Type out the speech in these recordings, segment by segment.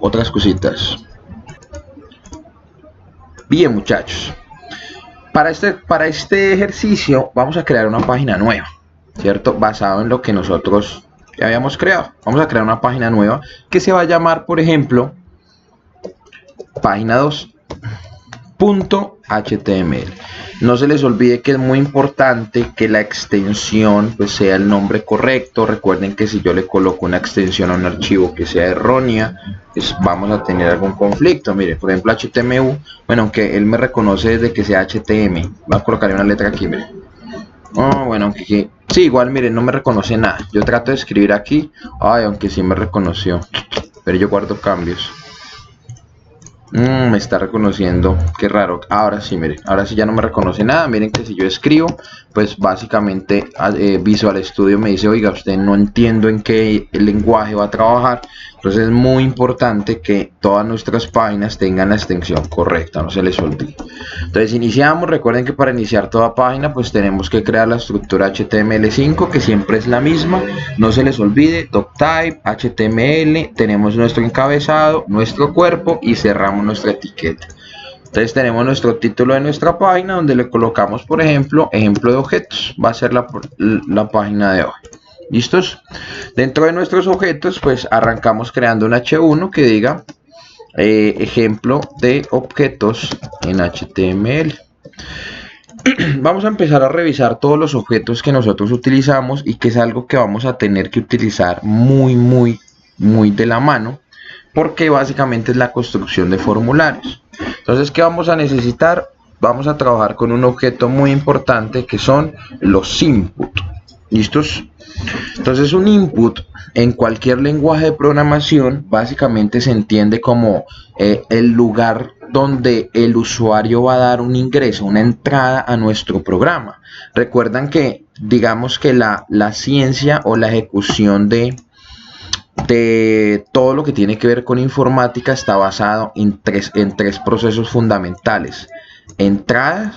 otras cositas. Bien, muchachos, para este ejercicio vamos a crear una página nueva, ¿cierto? Basado en lo que nosotros ya habíamos creado. Vamos a crear una página nueva que se va a llamar, por ejemplo, página 2.html. No se les olvide que es muy importante que la extensión pues sea el nombre correcto. Recuerden que si yo le coloco una extensión a un archivo que sea errónea, pues vamos a tener algún conflicto. Mire, por ejemplo, HTMU, bueno, aunque él me reconoce desde que sea HTM, voy a colocar una letra aquí, mire. Bueno, aunque sí, igual, miren, no me reconoce nada. Yo trato de escribir aquí, aunque sí me reconoció, pero yo guardo cambios. Me está reconociendo, qué raro. Ahora sí, miren, ahora sí ya no me reconoce nada. Miren que si yo escribo, pues básicamente Visual Studio me dice, oiga, usted no entiendo en qué lenguaje va a trabajar. Entonces es muy importante que todas nuestras páginas tengan la extensión correcta, no se les olvide. Entonces iniciamos. Recuerden que para iniciar toda página pues tenemos que crear la estructura HTML5, que siempre es la misma, no se les olvide. Doctype, HTML, tenemos nuestro encabezado, nuestro cuerpo y cerramos nuestra etiqueta. Entonces tenemos nuestro título de nuestra página, donde le colocamos, por ejemplo, ejemplo de objetos. Va a ser la página de hoy. ¿Listos? Dentro de nuestros objetos pues arrancamos creando un H1 que diga ejemplo de objetos en HTML. Vamos a empezar a revisar todos los objetos que nosotros utilizamos y que es algo que vamos a tener que utilizar muy de la mano, porque básicamente es la construcción de formularios. Entonces, ¿qué vamos a necesitar? Vamos a trabajar con un objeto muy importante que son los input. ¿Listos? Entonces un input en cualquier lenguaje de programación básicamente se entiende como el lugar donde el usuario va a dar un ingreso, una entrada a nuestro programa. Recuerdan que digamos que la ciencia o la ejecución de todo lo que tiene que ver con informática está basado en tres procesos fundamentales: entradas,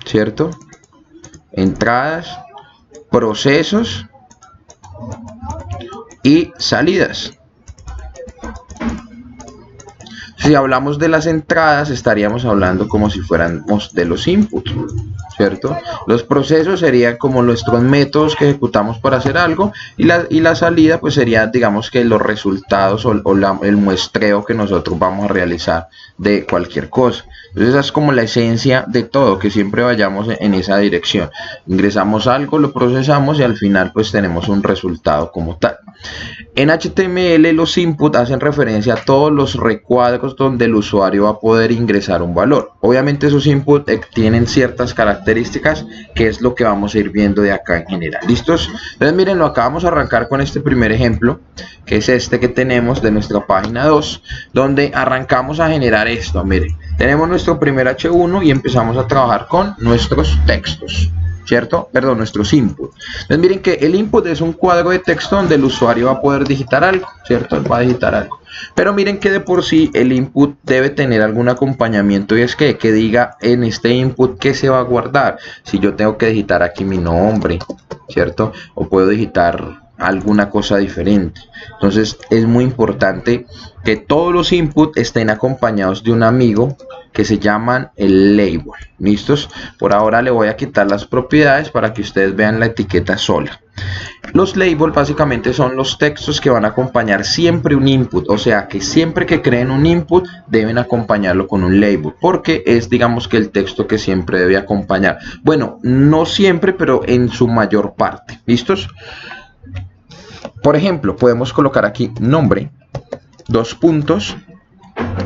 ¿cierto? Entradas, procesos y salidas. Si hablamos de las entradas, estaríamos hablando como si fuéramos de los inputs, ¿cierto? Los procesos serían como nuestros métodos que ejecutamos para hacer algo, y la salida pues sería, digamos, que los resultados o el muestreo que nosotros vamos a realizar de cualquier cosa. Entonces esa es como la esencia de todo, que siempre vayamos en esa dirección. Ingresamos algo, lo procesamos y al final pues tenemos un resultado como tal. En HTML los inputs hacen referencia a todos los recuadros donde el usuario va a poder ingresar un valor. Obviamente esos inputs tienen ciertas características, que es lo que vamos a ir viendo de acá en general. ¿Listos? Entonces miren, acá vamos a arrancar con este primer ejemplo, que es este que tenemos de nuestra página 2, donde arrancamos a generar esto. Miren, tenemos nuestro primer H1 y empezamos a trabajar con nuestros textos, ¿cierto? Perdón, nuestros inputs. Entonces miren que el input es un cuadro de texto donde el usuario va a poder digitar algo, ¿cierto? Él va a digitar algo. Pero miren que de por sí el input debe tener algún acompañamiento, y es que diga en este input qué se va a guardar. Si yo tengo que digitar aquí mi nombre, ¿cierto? O puedo digitar alguna cosa diferente. Entonces es muy importante que todos los inputs estén acompañados de un amigo que se llaman el label. ¿Listos? Por ahora le voy a quitar las propiedades para que ustedes vean la etiqueta sola. Los labels básicamente son los textos que van a acompañar siempre un input, o sea que siempre que creen un input deben acompañarlo con un label, porque es, digamos, que el texto que siempre debe acompañar. Bueno, no siempre, pero en su mayor parte. ¿Listos? Por ejemplo, podemos colocar aquí nombre, dos puntos,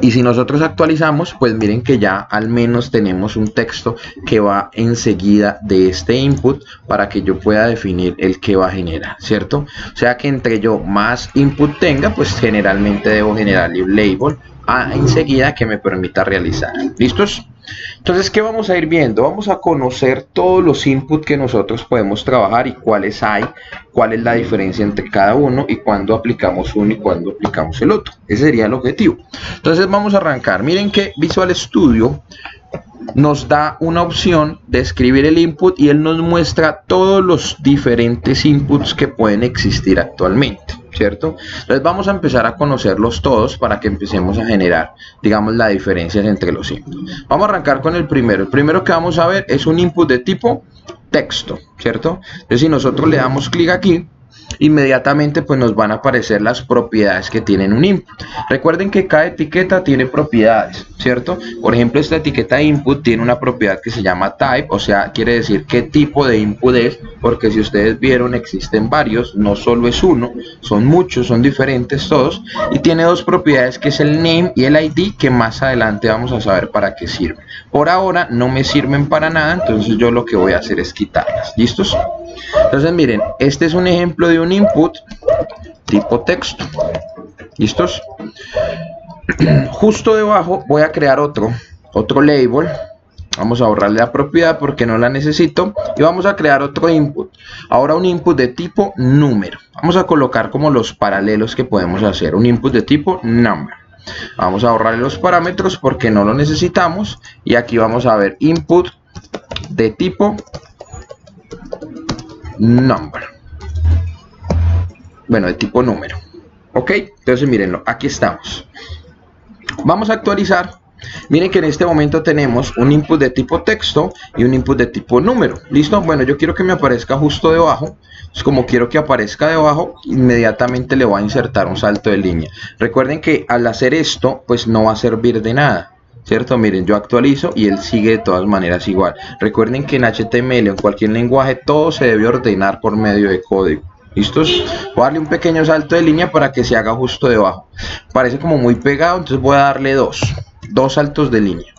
y si nosotros actualizamos, pues miren que ya al menos tenemos un texto que va enseguida de este input para que yo pueda definir el que va a generar, ¿cierto? O sea que entre yo más input tenga, pues generalmente debo generarle un label enseguida que me permita realizar. ¿Listos? Entonces, ¿qué vamos a ir viendo? Vamos a conocer todos los inputs que nosotros podemos trabajar y cuáles hay, cuál es la diferencia entre cada uno y cuándo aplicamos uno y cuándo aplicamos el otro. Ese sería el objetivo. Entonces vamos a arrancar. Miren que Visual Studio nos da una opción de escribir el input y él nos muestra todos los diferentes inputs que pueden existir actualmente, ¿cierto? Entonces vamos a empezar a conocerlos todos para que empecemos a generar, digamos, las diferencias entre los inputs. Vamos a arrancar con el primero. El primero que vamos a ver es un input de tipo texto, ¿cierto? Entonces si nosotros le damos clic aquí, inmediatamente pues nos van a aparecer las propiedades que tienen un input. Recuerden que cada etiqueta tiene propiedades, ¿cierto? Por ejemplo, esta etiqueta input tiene una propiedad que se llama type, o sea, quiere decir qué tipo de input es, porque si ustedes vieron existen varios, no solo es uno, son muchos, son diferentes todos, y tiene dos propiedades que es el name y el ID, que más adelante vamos a saber para qué sirven. Por ahora no me sirven para nada, entonces yo lo que voy a hacer es quitarlas. ¿Listos? Entonces miren, este es un ejemplo de un input tipo texto. ¿Listos? Justo debajo voy a crear otro label. Vamos a borrarle la propiedad porque no la necesito. Y vamos a crear otro input. Ahora un input de tipo número. Vamos a colocar como los paralelos que podemos hacer. Un input de tipo number. Vamos a borrarle los parámetros porque no lo necesitamos. Y aquí vamos a ver input de tipo number, bueno, de tipo número. Ok, entonces mírenlo, aquí estamos. Vamos a actualizar. Miren que en este momento tenemos un input de tipo texto y un input de tipo número. ¿Listo? Bueno, yo quiero que me aparezca justo debajo. Entonces, como quiero que aparezca debajo, inmediatamente le voy a insertar un salto de línea. Recuerden que al hacer esto, pues no va a servir de nada, ¿cierto? Miren, yo actualizo y él sigue de todas maneras igual. Recuerden que en HTML o en cualquier lenguaje todo se debe ordenar por medio de código. ¿Listos? Voy a darle un pequeño salto de línea para que se haga justo debajo. Parece como muy pegado, entonces voy a darle dos saltos de línea.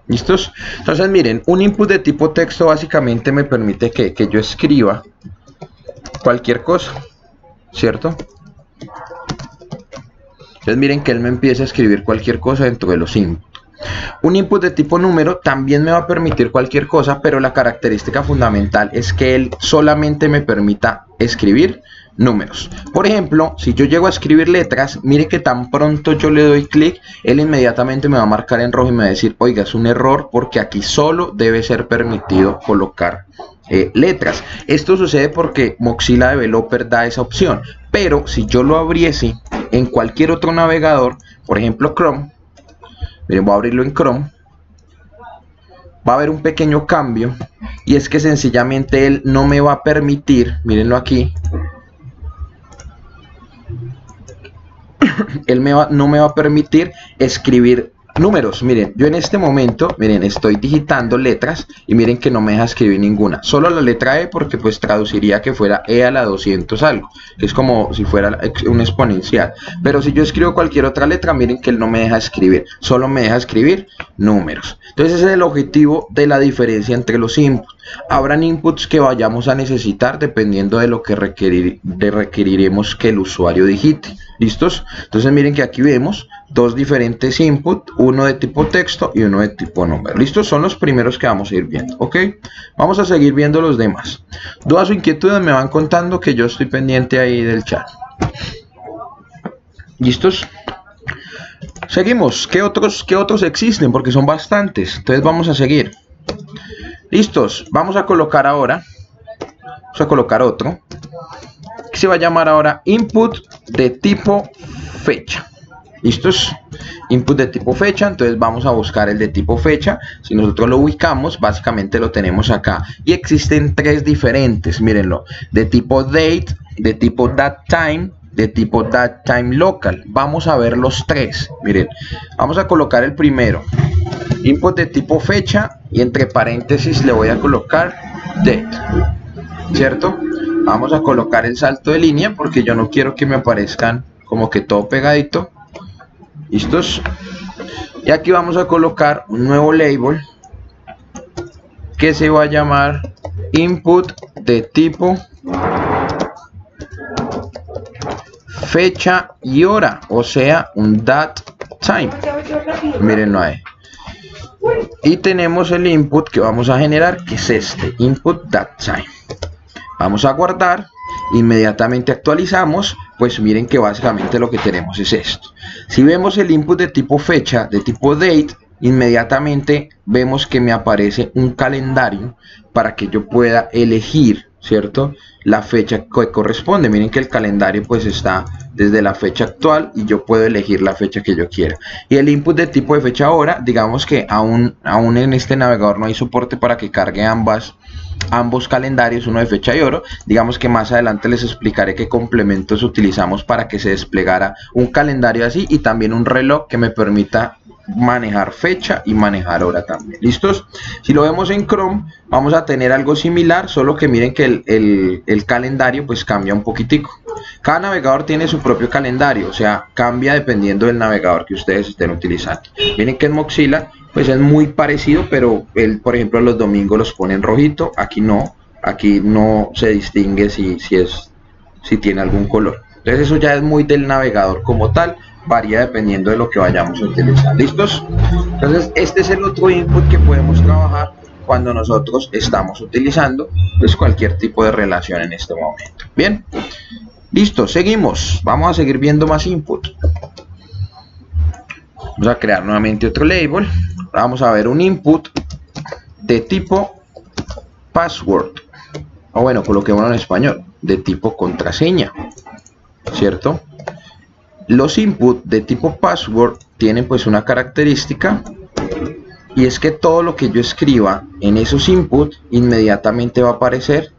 ¿Listos? Entonces miren, un input de tipo texto básicamente me permite que yo escriba cualquier cosa, ¿cierto? Entonces miren que él me empieza a escribir cualquier cosa dentro de los inputs. Un input de tipo número también me va a permitir cualquier cosa, pero la característica fundamental es que él solamente me permita escribir números. Por ejemplo, si yo llego a escribir letras, mire que tan pronto yo le doy clic, él inmediatamente me va a marcar en rojo y me va a decir, oiga, es un error porque aquí solo debe ser permitido colocar letras. Esto sucede porque Mozilla Developer da esa opción, pero si yo lo abriese en cualquier otro navegador, por ejemplo Chrome, miren, voy a abrirlo en Chrome, va a haber un pequeño cambio, y es que sencillamente él no me va a permitir, mírenlo aquí, él no me va a permitir escribir números. Miren, yo en este momento, miren, estoy digitando letras y miren que no me deja escribir ninguna, solo la letra E, porque pues traduciría que fuera E a la 200 algo, que es como si fuera un exponencial. Pero si yo escribo cualquier otra letra, miren que él no me deja escribir, solo me deja escribir números. Entonces ese es el objetivo de la diferencia entre los inputs. Habrán inputs que vayamos a necesitar dependiendo de lo que requeriremos que el usuario digite. ¿Listos? Entonces miren que aquí vemos dos diferentes inputs, uno de tipo texto y uno de tipo número. ¿Listos? Son los primeros que vamos a ir viendo. ¿Ok? Vamos a seguir viendo los demás. Dudas o inquietudes me van contando, que yo estoy pendiente ahí del chat. ¿Listos? Seguimos. ¿Qué otros existen? Porque son bastantes. Entonces vamos a seguir. ¿Listos? Vamos a colocar ahora. Vamos a colocar otro. Que se va a llamar ahora input de tipo fecha. ¿Listos? Input de tipo fecha. Entonces vamos a buscar el de tipo fecha. Si nosotros lo ubicamos, básicamente lo tenemos acá. Y existen tres diferentes. Mírenlo. De tipo date, de tipo datetime, de tipo datetime local. Vamos a ver los tres. Miren, vamos a colocar el primero. Input de tipo fecha y entre paréntesis le voy a colocar date. ¿Cierto? Vamos a colocar el salto de línea porque yo no quiero que me aparezcan como que todo pegadito. ¿Listos? Y aquí vamos a colocar un nuevo label que se va a llamar input de tipo fecha y hora, o sea, un datetime. Mírenlo ahí. Y tenemos el input que vamos a generar, que es este, input datetime. Vamos a guardar, inmediatamente actualizamos, pues miren que básicamente lo que tenemos es esto. Si vemos el input de tipo fecha, de tipo date, inmediatamente vemos que me aparece un calendario para que yo pueda elegir, ¿cierto?, la fecha que corresponde. Miren que el calendario pues está desde la fecha actual y yo puedo elegir la fecha que yo quiera. Y el input de tipo de fecha hora, digamos que aún en este navegador no hay soporte para que cargue ambos calendarios, uno de fecha y hora. Digamos que más adelante les explicaré qué complementos utilizamos para que se desplegara un calendario así y también un reloj que me permita manejar fecha y manejar hora también. ¿Listos? Si lo vemos en Chrome vamos a tener algo similar, solo que miren que el calendario pues cambia un poquitico. Cada navegador tiene su propio calendario, o sea, cambia dependiendo del navegador que ustedes estén utilizando. Miren que en Mozilla pues es muy parecido, pero él, por ejemplo, los domingos los pone en rojito, aquí no se distingue si tiene algún color. Entonces eso ya es muy del navegador como tal, varía dependiendo de lo que vayamos a utilizar. ¿Listos? Entonces este es el otro input que podemos trabajar cuando nosotros estamos utilizando pues cualquier tipo de relación en este momento. Bien, listo, seguimos, vamos a seguir viendo más input. Vamos a crear nuevamente otro label. Vamos a ver un input de tipo password, o bueno, coloquémoslo en español, de tipo contraseña, ¿cierto? Los inputs de tipo password tienen pues una característica, y es que todo lo que yo escriba en esos inputs inmediatamente va a aparecer,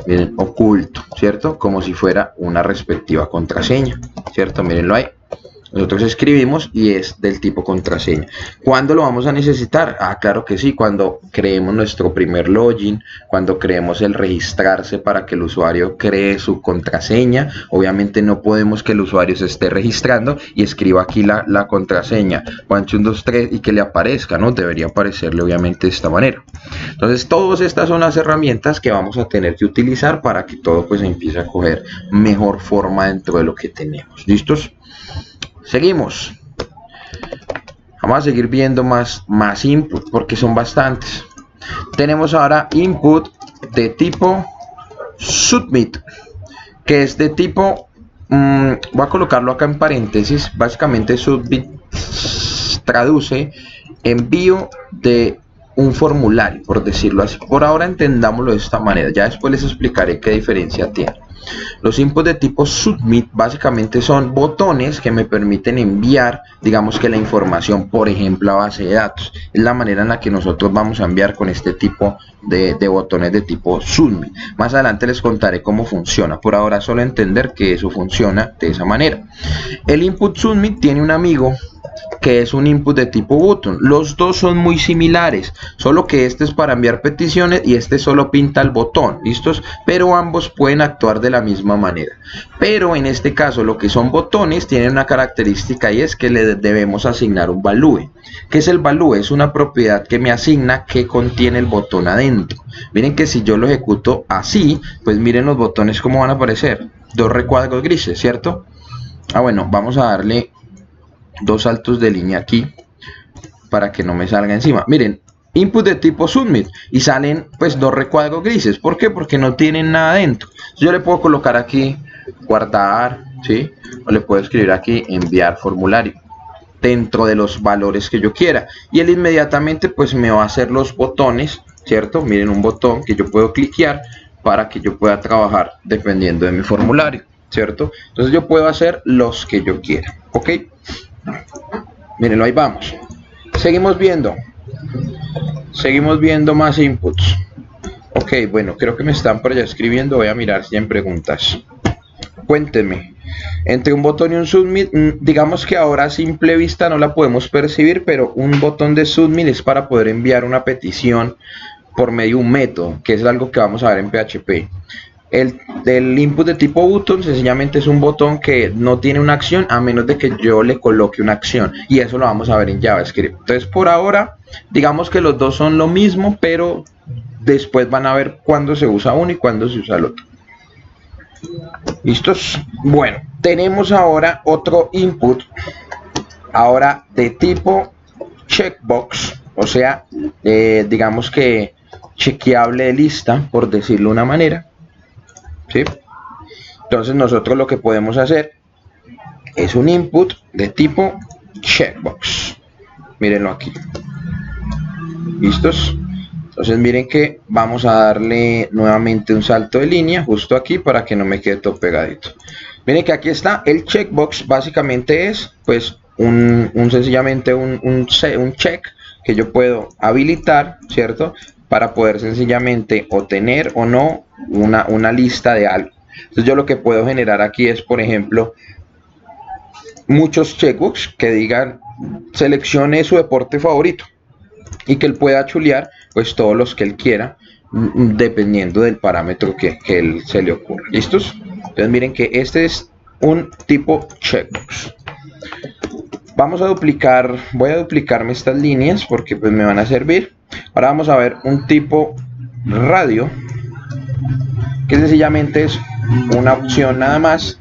miren, oculto, ¿cierto? Como si fuera una respectiva contraseña, ¿cierto? Mírenlo ahí. Nosotros escribimos y es del tipo contraseña. ¿Cuándo lo vamos a necesitar? Ah, claro que sí, cuando creemos nuestro primer login, cuando creemos el registrarse para que el usuario cree su contraseña. Obviamente no podemos que el usuario se esté registrando y escriba aquí la contraseña Juancho123 y que le aparezca, ¿no? Debería aparecerle obviamente de esta manera. Entonces todas estas son las herramientas que vamos a tener que utilizar para que todo pues empiece a coger mejor forma dentro de lo que tenemos. ¿Listos? Seguimos. Vamos a seguir viendo más input porque son bastantes. Tenemos ahora input de tipo submit, que es de tipo, voy a colocarlo acá en paréntesis. Básicamente submit traduce envío de un formulario, por decirlo así. Por ahora entendámoslo de esta manera, ya después les explicaré qué diferencia tiene. Los inputs de tipo submit básicamente son botones que me permiten enviar, digamos que la información, por ejemplo, a base de datos. Es la manera en la que nosotros vamos a enviar con este tipo de botones de tipo submit. Más adelante les contaré cómo funciona. Por ahora solo entender que eso funciona de esa manera. El input submit tiene un amigo que es un input de tipo button. Los dos son muy similares, solo que este es para enviar peticiones y este solo pinta el botón, ¿listos? Pero ambos pueden actuar de la misma manera. Pero en este caso lo que son botones tienen una característica y es que le debemos asignar un value. ¿Qué es el value? Es una propiedad que me asigna que contiene el botón adentro. Miren que si yo lo ejecuto así, pues miren los botones cómo van a aparecer. Dos recuadros grises, ¿cierto? Ah, bueno, vamos a darle dos saltos de línea aquí para que no me salga encima. Miren, input de tipo submit y salen pues dos recuadros grises. ¿Por qué? Porque no tienen nada dentro. Yo le puedo colocar aquí guardar, ¿sí? O le puedo escribir aquí enviar formulario dentro de los valores que yo quiera y él inmediatamente pues me va a hacer los botones, ¿cierto? Miren, un botón que yo puedo cliquear para que yo pueda trabajar dependiendo de mi formulario, ¿cierto? Entonces yo puedo hacer los que yo quiera, ¿ok? Mírenlo, ahí vamos. Seguimos viendo más inputs. Ok, bueno, creo que me están por allá escribiendo. Voy a mirar si hay preguntas. Cuéntenme. Entre un botón y un submit, digamos que ahora a simple vista no la podemos percibir, pero un botón de submit es para poder enviar una petición por medio de un método, que es algo que vamos a ver en PHP. El input de tipo button sencillamente es un botón que no tiene una acción a menos de que yo le coloque una acción, y eso lo vamos a ver en JavaScript. Entonces por ahora digamos que los dos son lo mismo, pero después van a ver cuándo se usa uno y cuándo se usa el otro. ¿Listos? Bueno, tenemos ahora otro input ahora de tipo checkbox, o sea, digamos que chequeable de lista, por decirlo de una manera. ¿Sí? Entonces nosotros lo que podemos hacer es un input de tipo checkbox. mírenlo aquí. ¿Listos? Entonces miren que vamos a darle nuevamente un salto de línea justo aquí para que no me quede todo pegadito. Miren que aquí está el checkbox, básicamente es pues sencillamente un check que yo puedo habilitar, ¿cierto? Para poder sencillamente obtener o no una lista de algo. Entonces yo lo que puedo generar aquí es, por ejemplo, muchos checkbox que digan seleccione su deporte favorito y que él pueda chulear pues todos los que él quiera dependiendo del parámetro que él se le ocurra. ¿Listos? Entonces miren que este es un tipo checkbox. Vamos a duplicar, voy a duplicarme estas líneas porque pues me van a servir. Ahora vamos a ver un tipo radio, que sencillamente es una opción nada más.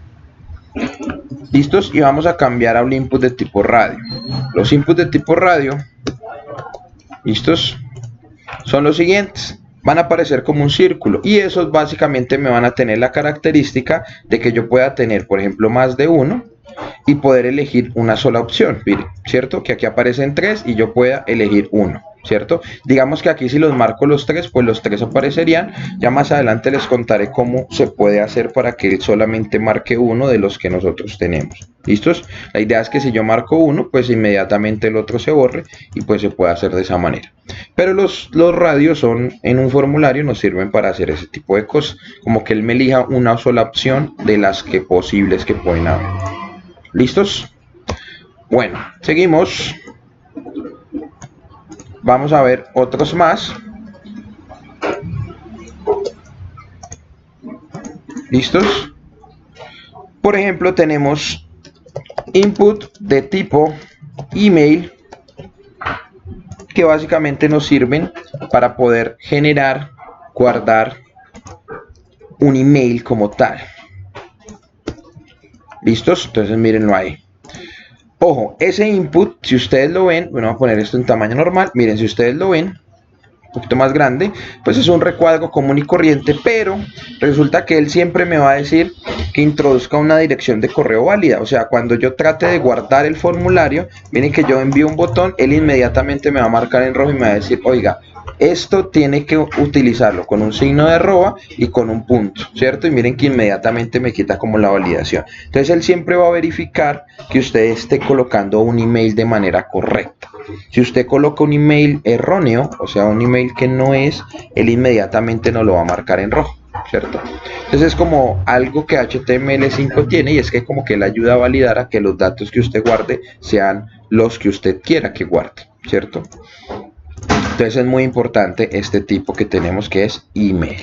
¿Listos? Y vamos a cambiar a un input de tipo radio. Los inputs de tipo radio, ¿listos? Son los siguientes. Van a aparecer como un círculo y esos básicamente me van a tener la característica de que yo pueda tener, por ejemplo, más de uno y poder elegir una sola opción, ¿cierto? Que aquí aparecen 3 y yo pueda elegir uno, ¿cierto? Digamos que aquí si los marco los 3, pues los 3 aparecerían. Ya más adelante les contaré cómo se puede hacer para que él solamente marque uno de los que nosotros tenemos. ¿Listos? La idea es que si yo marco uno, pues inmediatamente el otro se borre y pues se puede hacer de esa manera. Pero los radios son en un formulario, nos sirven para hacer ese tipo de cosas, como que él me elija una sola opción de las que posibles que pueden haber. ¿Listos? Bueno, seguimos. Vamos a ver otros más. ¿Listos? Por ejemplo, tenemos input de tipo email, que básicamente nos sirven para poder generar, guardar un email como tal. ¿Listos? Entonces mírenlo ahí. Ojo, ese input, si ustedes lo ven, bueno, voy a poner esto en tamaño normal. Miren, si ustedes lo ven, un poquito más grande, pues es un recuadro común y corriente, pero resulta que él siempre me va a decir que introduzca una dirección de correo válida. O sea, cuando yo trate de guardar el formulario, miren que yo envío un botón, él inmediatamente me va a marcar en rojo y me va a decir, oiga, esto tiene que utilizarlo con un signo de arroba y con un punto, ¿cierto? Y miren que inmediatamente me quita como la validación. Entonces él siempre va a verificar que usted esté colocando un email de manera correcta. Si usted coloca un email erróneo, o sea, un email que no es, él inmediatamente nos lo va a marcar en rojo, ¿cierto? Entonces es como algo que HTML5 tiene, y es que como que le ayuda a validar a que los datos que usted guarde sean los que usted quiera que guarde, ¿cierto? Entonces es muy importante este tipo que tenemos, que es email.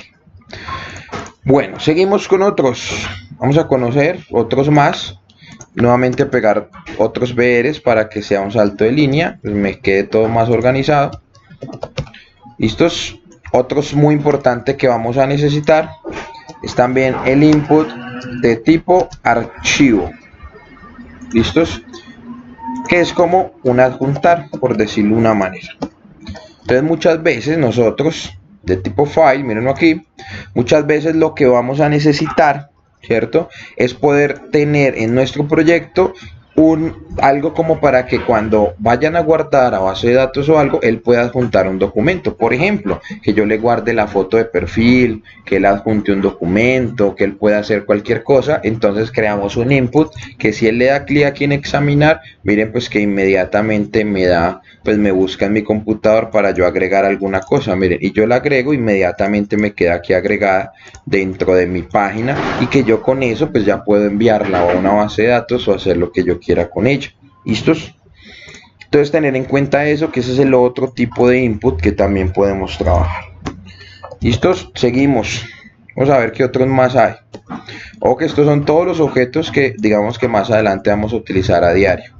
Bueno, seguimos con otros. Vamos a conocer otros más. Nuevamente pegar otros BRs para que sea un salto de línea, pues me quede todo más organizado. ¿Listos? Otros muy importantes que vamos a necesitar es también el input de tipo archivo. ¿Listos? Que es como un adjuntar, por decirlo de una manera. Entonces muchas veces nosotros de tipo file, mírenlo aquí, muchas veces lo que vamos a necesitar, ¿cierto? Es poder tener en nuestro proyecto algo como para que cuando vayan a guardar a base de datos o algo, él pueda adjuntar un documento. Por ejemplo, que yo le guarde la foto de perfil, que él adjunte un documento, que él pueda hacer cualquier cosa. Entonces creamos un input que si él le da clic aquí en examinar, miren pues que inmediatamente me da, pues me busca en mi computador para yo agregar alguna cosa. Miren, y yo la agrego, inmediatamente me queda aquí agregada dentro de mi página, y que yo con eso pues ya puedo enviarla a una base de datos o hacer lo que yo quiera con ella. ¿Listos? Entonces tener en cuenta eso, que ese es el otro tipo de input que también podemos trabajar. ¿Listos? Seguimos. Vamos a ver qué otros más hay. O que estos son todos los objetos que digamos que más adelante vamos a utilizar a diario.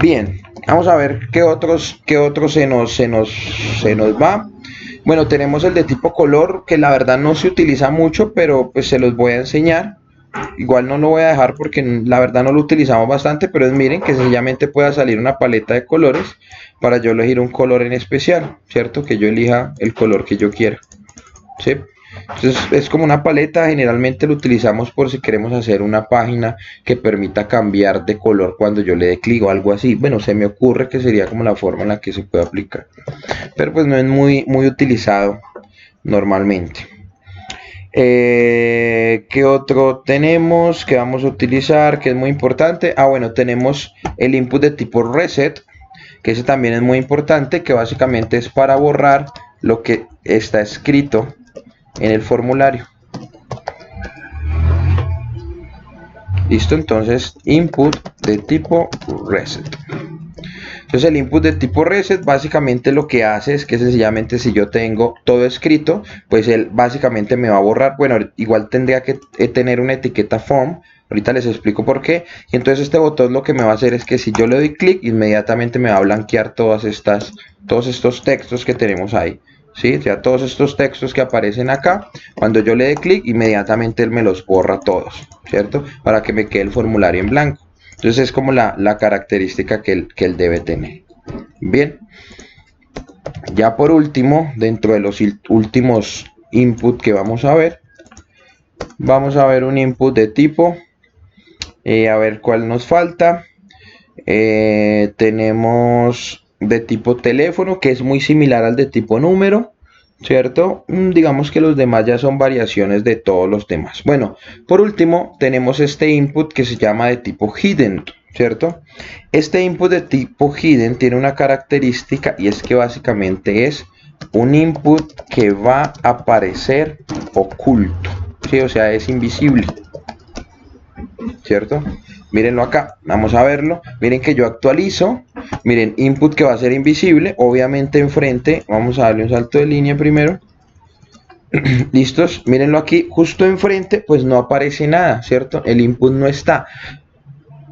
Bien, vamos a ver qué otros se nos va. Bueno, tenemos el de tipo color, que la verdad no se utiliza mucho, pero pues se los voy a enseñar. Igual no lo voy a dejar porque la verdad no lo utilizamos bastante, pero miren que sencillamente pueda salir una paleta de colores para yo elegir un color en especial, ¿cierto? Que yo elija el color que yo quiera, ¿sí? Entonces es como una paleta, generalmente lo utilizamos por si queremos hacer una página que permita cambiar de color cuando yo le dé clic o algo así. Bueno, se me ocurre que sería como la forma en la que se puede aplicar, pero pues no es muy utilizado normalmente. ¿Qué otro tenemos que vamos a utilizar que es muy importante? Bueno, tenemos el input de tipo reset, que ese también es muy importante, que básicamente es para borrar lo que está escrito en el formulario. Listo, entonces input de tipo reset. Entonces el input de tipo reset básicamente lo que hace es que sencillamente si yo tengo todo escrito, pues él básicamente me va a borrar. Bueno, igual tendría que tener una etiqueta form. Ahorita les explico por qué. Y entonces este botón lo que me va a hacer es que si yo le doy clic, inmediatamente me va a blanquear todos estos textos que tenemos ahí. ¿Sí? O sea, todos estos textos que aparecen acá, cuando yo le dé clic, inmediatamente él me los borra todos, ¿cierto? Para que me quede el formulario en blanco. Entonces es como la característica que él debe tener. Bien. Ya por último, dentro de los últimos input que vamos a ver un input de tipo, a ver cuál nos falta. Tenemos de tipo teléfono, que es muy similar al de tipo número, ¿cierto? Digamos que los demás ya son variaciones de todos los demás. Bueno, por último tenemos este input que se llama de tipo hidden, ¿cierto? Este input de tipo hidden tiene una característica y es que básicamente es un input que va a aparecer oculto, ¿sí? O sea, es invisible, ¿cierto? Mírenlo acá, vamos a verlo. Miren que yo actualizo, miren, input que va a ser invisible, obviamente enfrente, vamos a darle un salto de línea primero. Listos, mírenlo aquí, justo enfrente pues no aparece nada, ¿cierto? El input no está.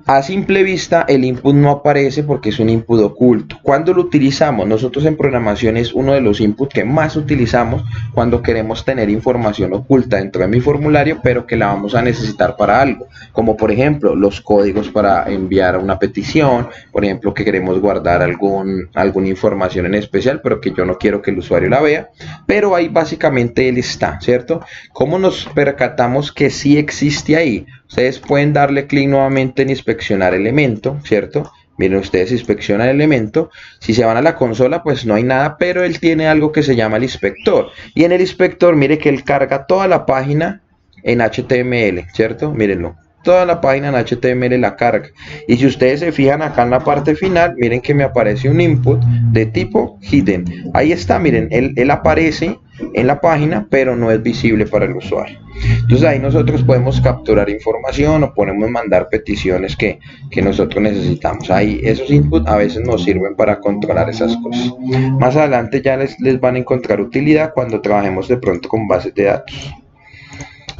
A simple vista el input no aparece porque es un input oculto. ¿Cuándo lo utilizamos? Nosotros en programación es uno de los inputs que más utilizamos cuando queremos tener información oculta dentro de mi formulario, pero que la vamos a necesitar para algo, como por ejemplo los códigos para enviar una petición, por ejemplo que queremos guardar alguna información en especial, pero que yo no quiero que el usuario la vea, pero ahí básicamente él está, ¿cierto? ¿Cómo nos percatamos que sí existe ahí? Ustedes pueden darle clic nuevamente en inspeccionar elemento, ¿cierto? Miren, ustedes inspeccionan el elemento. Si se van a la consola, pues no hay nada, pero él tiene algo que se llama el inspector. Y en el inspector, mire que él carga toda la página en HTML, ¿cierto? Mírenlo. Toda la página en HTML la carga. Y si ustedes se fijan acá en la parte final, miren que me aparece un input de tipo hidden. Ahí está, miren, él aparece en la página, pero no es visible para el usuario. Entonces ahí nosotros podemos capturar información o podemos mandar peticiones que nosotros necesitamos. Ahí esos inputs a veces nos sirven para controlar esas cosas. Más adelante ya les van a encontrar utilidad cuando trabajemos de pronto con bases de datos.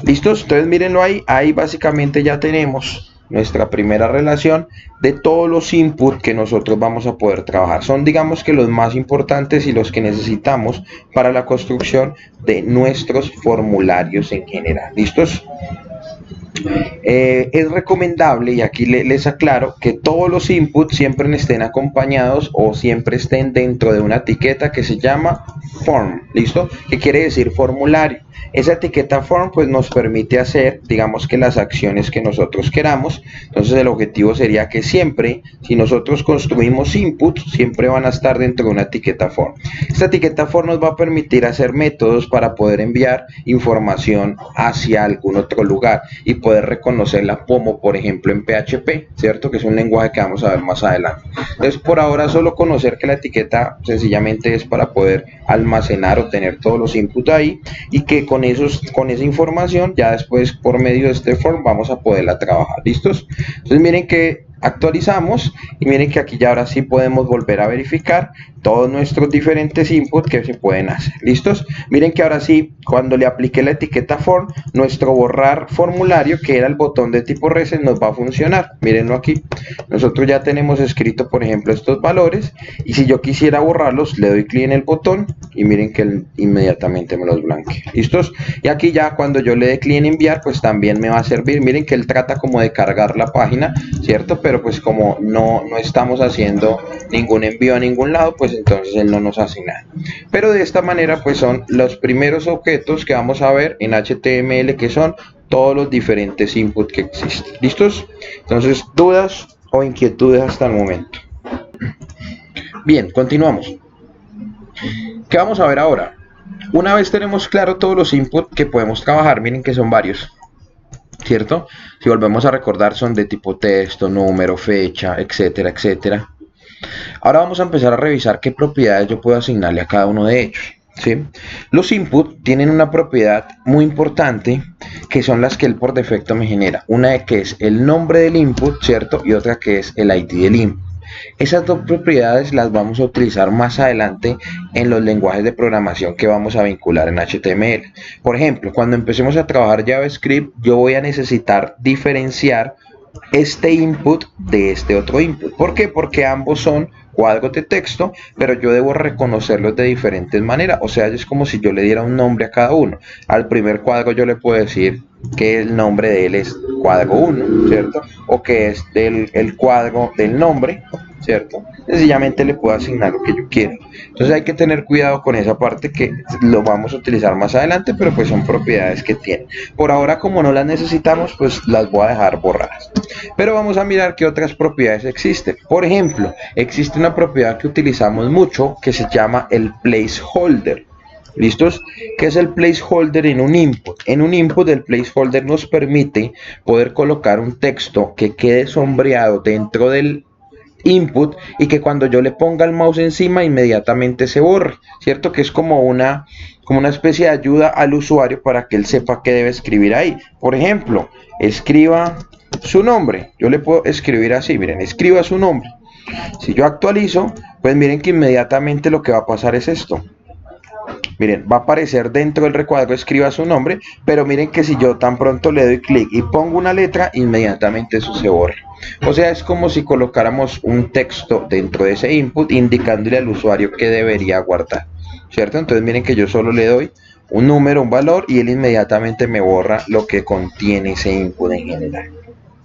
¿Listos? Entonces mírenlo ahí básicamente ya tenemos nuestra primera relación de todos los inputs que nosotros vamos a poder trabajar. Son, digamos que los más importantes y los que necesitamos para la construcción de nuestros formularios en general. ¿Listos? Es recomendable, y aquí les aclaro, que todos los inputs siempre estén acompañados o siempre estén dentro de una etiqueta que se llama form. ¿Listo? ¿Qué quiere decir formulario? Esa etiqueta form pues nos permite hacer, digamos que las acciones que nosotros queramos. Entonces el objetivo sería que siempre, si nosotros construimos inputs, siempre van a estar dentro de una etiqueta form. Esta etiqueta form nos va a permitir hacer métodos para poder enviar información hacia algún otro lugar y poder reconocerla, como por ejemplo en PHP, ¿cierto? Que es un lenguaje que vamos a ver más adelante. Entonces por ahora solo conocer que la etiqueta sencillamente es para poder almacenar o tener todos los inputs ahí, y que con esa información ya después por medio de este form vamos a poderla trabajar. ¿Listos? Entonces miren que actualizamos y miren que aquí ya ahora sí podemos volver a verificar todos nuestros diferentes inputs que se pueden hacer. ¿Listos? Miren que ahora sí, cuando le apliqué la etiqueta form, nuestro borrar formulario, que era el botón de tipo reset, nos va a funcionar. Mírenlo aquí. Nosotros ya tenemos escrito, por ejemplo, estos valores, y si yo quisiera borrarlos, le doy clic en el botón y miren que él inmediatamente me los blanquea. ¿Listos? Y aquí ya cuando yo le dé clic en enviar, pues también me va a servir. Miren que él trata como de cargar la página, ¿cierto? Pero pues como no estamos haciendo ningún envío a ningún lado, pues entonces él no nos hace nada. Pero de esta manera pues son los primeros objetos que vamos a ver en HTML, que son todos los diferentes inputs que existen. ¿Listos? Entonces, dudas o inquietudes hasta el momento. Bien, continuamos. ¿Qué vamos a ver ahora? Una vez tenemos claro todos los inputs que podemos trabajar, miren que son varios, ¿cierto? Si volvemos a recordar, son de tipo texto, número, fecha, etcétera, etcétera. Ahora vamos a empezar a revisar qué propiedades yo puedo asignarle a cada uno de ellos, ¿sí? Los inputs tienen una propiedad muy importante, que son las que él por defecto me genera. Una que es el nombre del input, ¿cierto? Y otra que es el ID del input. Esas dos propiedades las vamos a utilizar más adelante en los lenguajes de programación que vamos a vincular en HTML. Por ejemplo, cuando empecemos a trabajar JavaScript, yo voy a necesitar diferenciar este input de este otro input. ¿Por qué? Porque ambos son cuadros de texto, pero yo debo reconocerlos de diferentes maneras. O sea, es como si yo le diera un nombre a cada uno. Al primer cuadro yo le puedo decir que el nombre de él es cuadro 1, ¿cierto? O que es el cuadro del nombre, ¿cierto? Sencillamente le puedo asignar lo que yo quiera. Entonces hay que tener cuidado con esa parte, que lo vamos a utilizar más adelante, pero pues son propiedades que tienen. Por ahora, como no las necesitamos, pues las voy a dejar borradas. Pero vamos a mirar qué otras propiedades existen. Por ejemplo, existe una propiedad que utilizamos mucho que se llama el placeholder. ¿Listos? ¿Qué es el placeholder en un input? En un input el placeholder nos permite poder colocar un texto que quede sombreado dentro del input y que cuando yo le ponga el mouse encima inmediatamente se borre, ¿cierto? Que es como una especie de ayuda al usuario para que él sepa qué debe escribir ahí. Por ejemplo, escriba su nombre. Yo le puedo escribir así, miren, escriba su nombre. Si yo actualizo, pues miren que inmediatamente lo que va a pasar es esto. Miren, va a aparecer dentro del recuadro escriba su nombre, pero miren que si yo tan pronto le doy clic y pongo una letra, inmediatamente eso se borra. O sea, es como si colocáramos un texto dentro de ese input indicándole al usuario que debería guardar, ¿cierto? Entonces miren que yo solo le doy un número, un valor, y él inmediatamente me borra lo que contiene ese input en general.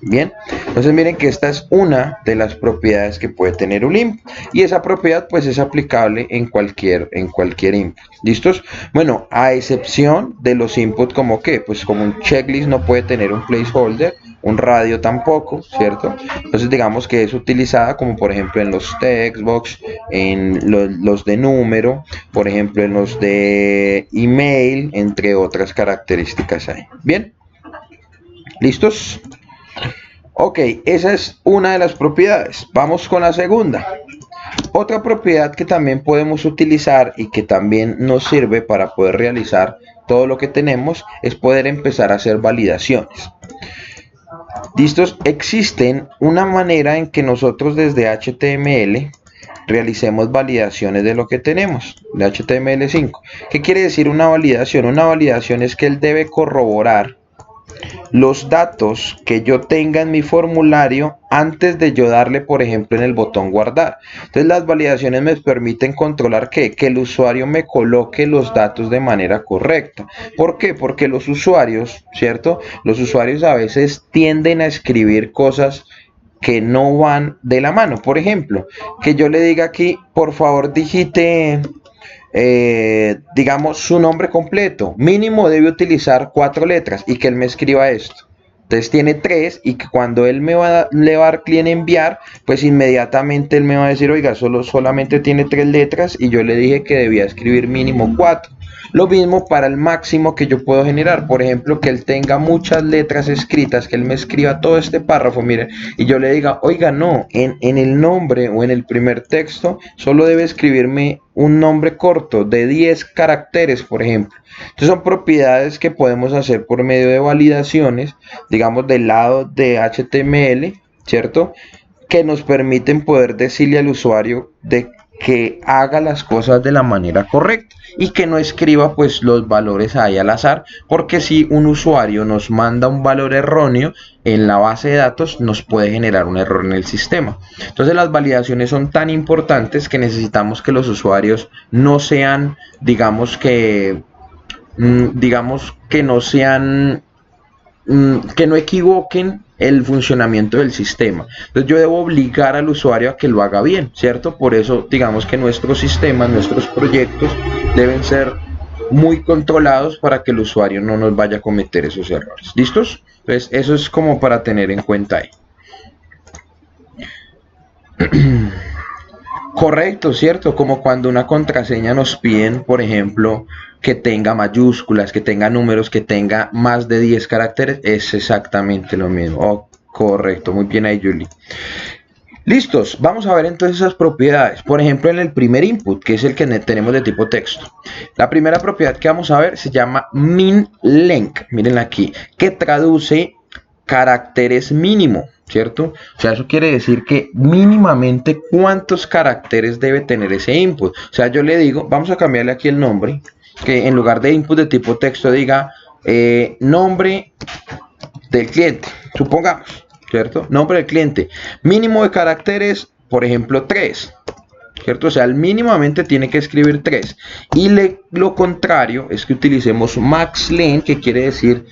Bien, entonces miren que esta es una de las propiedades que puede tener un input, y esa propiedad pues es aplicable en cualquier input. ¿Listos? Bueno, a excepción de los inputs como que, pues como un checklist no puede tener un placeholder, un radio tampoco, ¿cierto? Entonces digamos que es utilizada como por ejemplo en los textbox, en los de número, por ejemplo en los de email, entre otras características ahí. Bien, ¿listos? Ok, esa es una de las propiedades. Vamos con la segunda. Otra propiedad que también podemos utilizar y que también nos sirve para poder realizar todo lo que tenemos es poder empezar a hacer validaciones. ¿Listos? Existen una manera en que nosotros desde HTML realicemos validaciones de lo que tenemos, de HTML5. ¿Qué quiere decir una validación? Una validación es que él debe corroborar los datos que yo tenga en mi formulario antes de yo darle, por ejemplo, en el botón guardar. Entonces las validaciones me permiten controlar que el usuario me coloque los datos de manera correcta. ¿Por qué? Porque los usuarios, ¿cierto? Los usuarios a veces tienden a escribir cosas que no van de la mano. Por ejemplo, que yo le diga aquí, por favor digite digamos su nombre completo, mínimo debe utilizar 4 letras, y que él me escriba esto. Entonces tiene 3, y que cuando él le va a dar clic en enviar, pues inmediatamente él me va a decir, oiga, solamente tiene 3 letras y yo le dije que debía escribir mínimo 4. Lo mismo para el máximo que yo puedo generar, por ejemplo, que él tenga muchas letras escritas, que él me escriba todo este párrafo, miren, y yo le diga, oiga, no, en el nombre o en el primer texto solo debe escribirme un nombre corto de 10 caracteres, por ejemplo. Entonces son propiedades que podemos hacer por medio de validaciones, digamos del lado de HTML, ¿cierto? Que nos permiten poder decirle al usuario de que haga las cosas de la manera correcta y que no escriba pues los valores ahí al azar, porque si un usuario nos manda un valor erróneo en la base de datos nos puede generar un error en el sistema. Entonces las validaciones son tan importantes que necesitamos que los usuarios no sean, digamos que no sean, que no equivoquen el funcionamiento del sistema. Entonces yo debo obligar al usuario a que lo haga bien, ¿cierto? Por eso digamos que nuestros sistemas, nuestros proyectos deben ser muy controlados para que el usuario no nos vaya a cometer esos errores. ¿Listos? Entonces eso es como para tener en cuenta ahí. Correcto, ¿cierto? Como cuando una contraseña nos piden, por ejemplo, que tenga mayúsculas, que tenga números, que tenga más de 10 caracteres, es exactamente lo mismo. Oh, correcto, muy bien ahí, Julie. Listos, vamos a ver entonces esas propiedades. Por ejemplo, en el primer input, que es el que tenemos de tipo texto. La primera propiedad que vamos a ver se llama min_length, miren aquí, que traduce caracteres mínimo, ¿cierto? O sea, eso quiere decir que mínimamente cuántos caracteres debe tener ese input. O sea, yo le digo, vamos a cambiarle aquí el nombre, que en lugar de input de tipo texto diga nombre del cliente, supongamos, ¿cierto? Nombre del cliente, mínimo de caracteres, por ejemplo, 3. ¿Cierto? O sea, mínimamente tiene que escribir 3. Y lo contrario es que utilicemos max_length, que quiere decir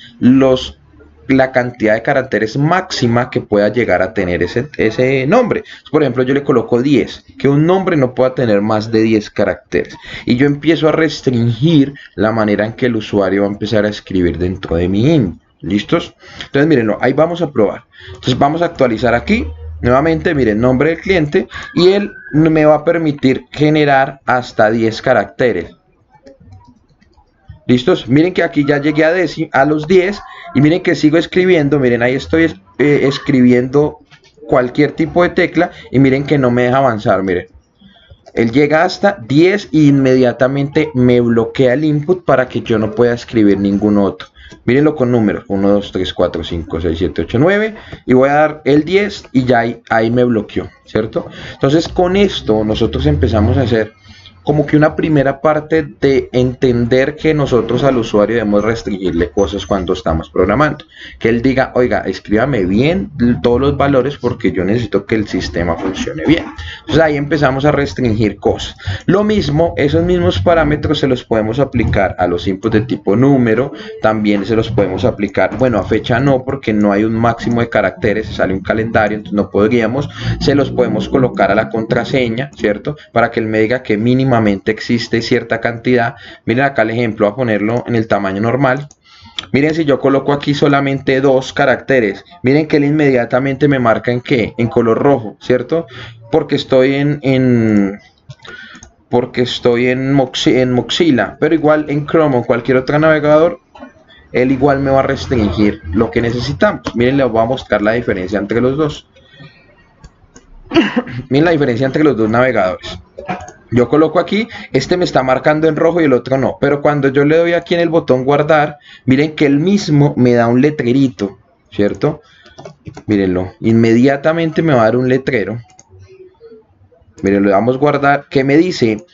la cantidad de caracteres máxima que pueda llegar a tener ese nombre. Por ejemplo, yo le coloco 10, que un nombre no pueda tener más de 10 caracteres. Y yo empiezo a restringir la manera en que el usuario va a empezar a escribir dentro de mi input. ¿Listos? Entonces, mírenlo, ahí vamos a probar. Entonces, vamos a actualizar aquí. Nuevamente, miren, nombre del cliente. Y él me va a permitir generar hasta 10 caracteres. ¿Listos? Miren que aquí ya llegué a los 10 y miren que sigo escribiendo. Miren, ahí estoy escribiendo cualquier tipo de tecla y miren que no me deja avanzar. Miren, él llega hasta 10 e inmediatamente me bloquea el input para que yo no pueda escribir ningún otro. Mírenlo con números, 1, 2, 3, 4, 5, 6, 7, 8, 9 y voy a dar el 10 y ya ahí me bloqueó, ¿cierto? Entonces con esto nosotros empezamos a hacer como que una primera parte de entender que nosotros al usuario debemos restringirle cosas cuando estamos programando. Que él diga, oiga, escríbame bien todos los valores porque yo necesito que el sistema funcione bien. Entonces ahí empezamos a restringir cosas. Lo mismo, esos mismos parámetros se los podemos aplicar a los inputs de tipo número, también se los podemos aplicar, bueno, a fecha no, porque no hay un máximo de caracteres, sale un calendario, entonces no podríamos, se los podemos colocar a la contraseña, ¿cierto? Para que él me diga que mínimamente existe cierta cantidad. Miren acá el ejemplo, a ponerlo en el tamaño normal. Miren, si yo coloco aquí solamente 2 caracteres, miren que él inmediatamente me marca en qué, en color rojo, ¿cierto? Porque estoy en Mozilla, pero igual en Chrome o cualquier otro navegador, él igual me va a restringir lo que necesitamos. Miren, les voy a mostrar la diferencia entre los dos. Miren la diferencia entre los dos navegadores. Yo coloco aquí, este me está marcando en rojo y el otro no, pero cuando yo le doy aquí en el botón guardar, miren que el mismo me da un letrerito, ¿cierto? Mírenlo, inmediatamente me va a dar un letrero. Miren, le damos guardar, que me dice,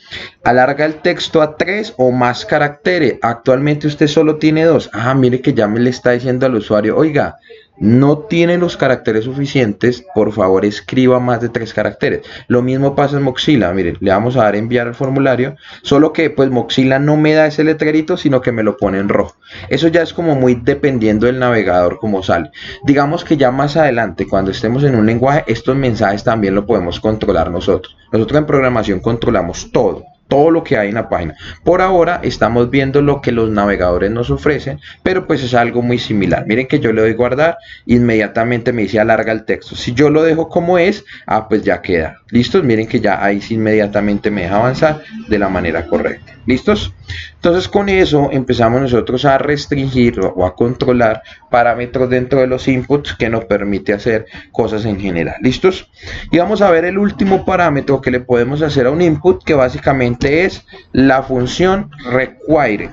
alarga el texto a 3 o más caracteres, actualmente usted solo tiene 2. Ah, mire que ya me le está diciendo al usuario, oiga, no tiene los caracteres suficientes, por favor escriba más de 3 caracteres. Lo mismo pasa en Mozilla, miren, le vamos a dar enviar al formulario, solo que pues Mozilla no me da ese letrerito, sino que me lo pone en rojo. Eso ya es como muy dependiendo del navegador como sale. Digamos que ya más adelante, cuando estemos en un lenguaje, estos mensajes también lo podemos controlar nosotros. Nosotros en programación controlamos todo lo que hay en la página. Por ahora estamos viendo lo que los navegadores nos ofrecen, pero pues es algo muy similar. Miren que yo le doy guardar, inmediatamente me dice alarga el texto. Si yo lo dejo como es, pues ya queda. ¿Listos? Miren que ya ahí sí inmediatamente me deja avanzar de la manera correcta. ¿Listos? Entonces con eso empezamos nosotros a restringir o a controlar parámetros dentro de los inputs que nos permite hacer cosas en general. ¿Listos? Y vamos a ver el último parámetro que le podemos hacer a un input, que básicamente es la función required.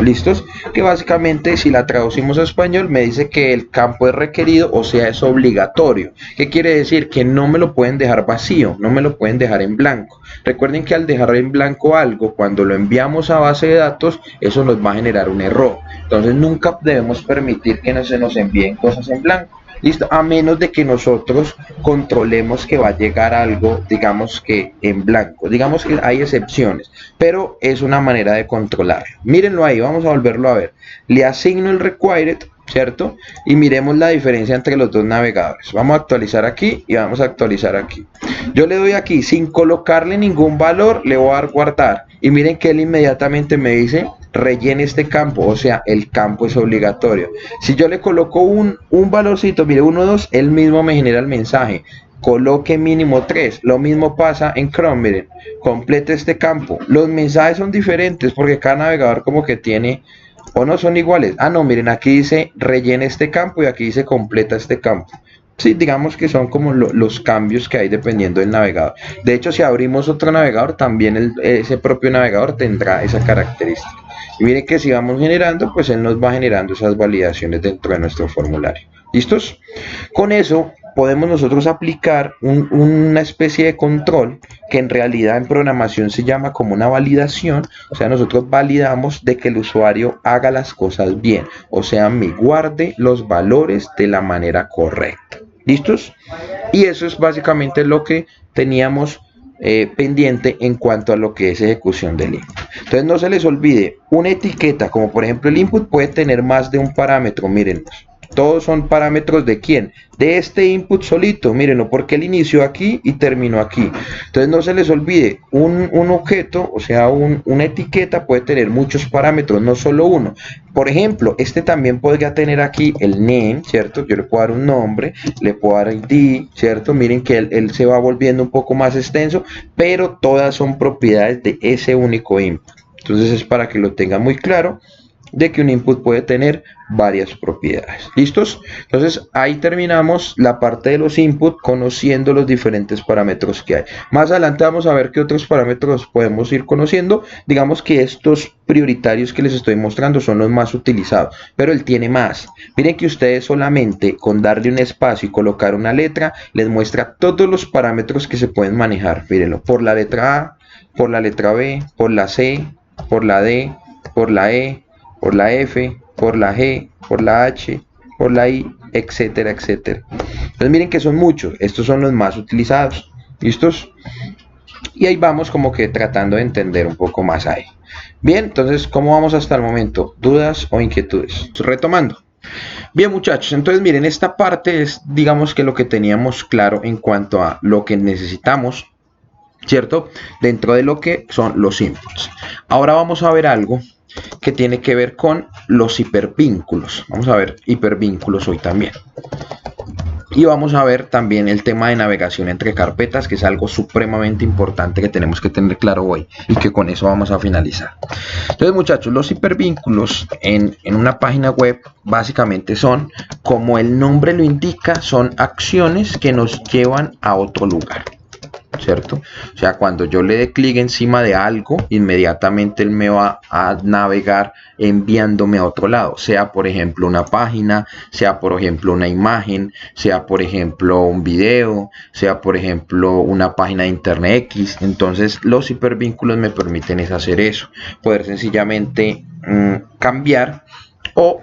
¿Listos? Que básicamente, si la traducimos a español, me dice que el campo es requerido, o sea, es obligatorio. ¿Qué quiere decir? Que no me lo pueden dejar vacío, no me lo pueden dejar en blanco. Recuerden que al dejar en blanco algo, cuando lo enviamos a base de datos, eso nos va a generar un error. Entonces nunca debemos permitir que no se nos envíen cosas en blanco. ¿Listo? A menos de que nosotros controlemos que va a llegar algo, digamos que en blanco. Digamos que hay excepciones, pero es una manera de controlarlo. Mírenlo ahí, vamos a volverlo a ver. Le asigno el required ¿cierto? Y miremos la diferencia entre los dos navegadores. Vamos a actualizar aquí y vamos a actualizar aquí. Yo le doy aquí sin colocarle ningún valor, le voy a dar guardar y miren que él inmediatamente me dice rellene este campo, o sea, el campo es obligatorio. Si yo le coloco un valorcito, mire, 1, 2, él mismo me genera el mensaje. Coloque mínimo 3. Lo mismo pasa en Chrome, miren, complete este campo. Los mensajes son diferentes porque cada navegador como que tiene, o no son iguales. Ah, no, miren, aquí dice rellene este campo y aquí dice completa este campo. Sí, digamos que son como los cambios que hay dependiendo del navegador. De hecho, si abrimos otro navegador, también ese propio navegador tendrá esa característica. Y miren que si vamos generando, pues él nos va generando esas validaciones dentro de nuestro formulario. ¿Listos? Con eso podemos nosotros aplicar una especie de control que en realidad en programación se llama como una validación. O sea, nosotros validamos de que el usuario haga las cosas bien, o sea, me guarde los valores de la manera correcta. ¿Listos? Y eso es básicamente lo que teníamos pendiente en cuanto a lo que es ejecución del input. Entonces no se les olvide, una etiqueta como por ejemplo el input puede tener más de un parámetro. Miren, todos son parámetros de quién, de este input solito, mírenlo, porque él inició aquí y terminó aquí. Entonces no se les olvide, un objeto, o sea una etiqueta puede tener muchos parámetros, no solo uno. Por ejemplo, este también podría tener aquí el name, ¿cierto? Yo le puedo dar un nombre, le puedo dar ID, ¿cierto? Miren que él se va volviendo un poco más extenso, pero todas son propiedades de ese único input. Entonces es para que lo tengan muy claro de que un input puede tener varias propiedades. ¿Listos? Entonces ahí terminamos la parte de los inputs conociendo los diferentes parámetros que hay. Más adelante vamos a ver qué otros parámetros podemos ir conociendo. Digamos que estos prioritarios que les estoy mostrando son los más utilizados, pero él tiene más. Miren que ustedes solamente con darle un espacio y colocar una letra les muestra todos los parámetros que se pueden manejar. Mírenlo, por la letra A, por la letra B, por la C, por la D, por la E, por la F, por la G, por la H, por la I, etcétera, etcétera. Entonces miren que son muchos, estos son los más utilizados. ¿Listos? Y ahí vamos como que tratando de entender un poco más ahí. Bien, entonces, ¿cómo vamos hasta el momento? ¿Dudas o inquietudes? Retomando. Bien, muchachos, entonces miren, esta parte es, digamos que lo que teníamos claro en cuanto a lo que necesitamos, ¿cierto? Dentro de lo que son los inputs. Ahora vamos a ver algo que tiene que ver con los hipervínculos. Vamos a ver hipervínculos hoy también. Y vamos a ver también el tema de navegación entre carpetas, que es algo supremamente importante que tenemos que tener claro hoy. Y que con eso vamos a finalizar. Entonces, muchachos, los hipervínculos en una página web básicamente son, como el nombre lo indica, son acciones que nos llevan a otro lugar, ¿cierto? O sea, cuando yo le dé clic encima de algo, inmediatamente él me va a navegar enviándome a otro lado, sea por ejemplo una página, sea por ejemplo una imagen, sea por ejemplo un video, sea por ejemplo una página de internet X. Entonces los hipervínculos me permiten hacer eso, poder sencillamente cambiar o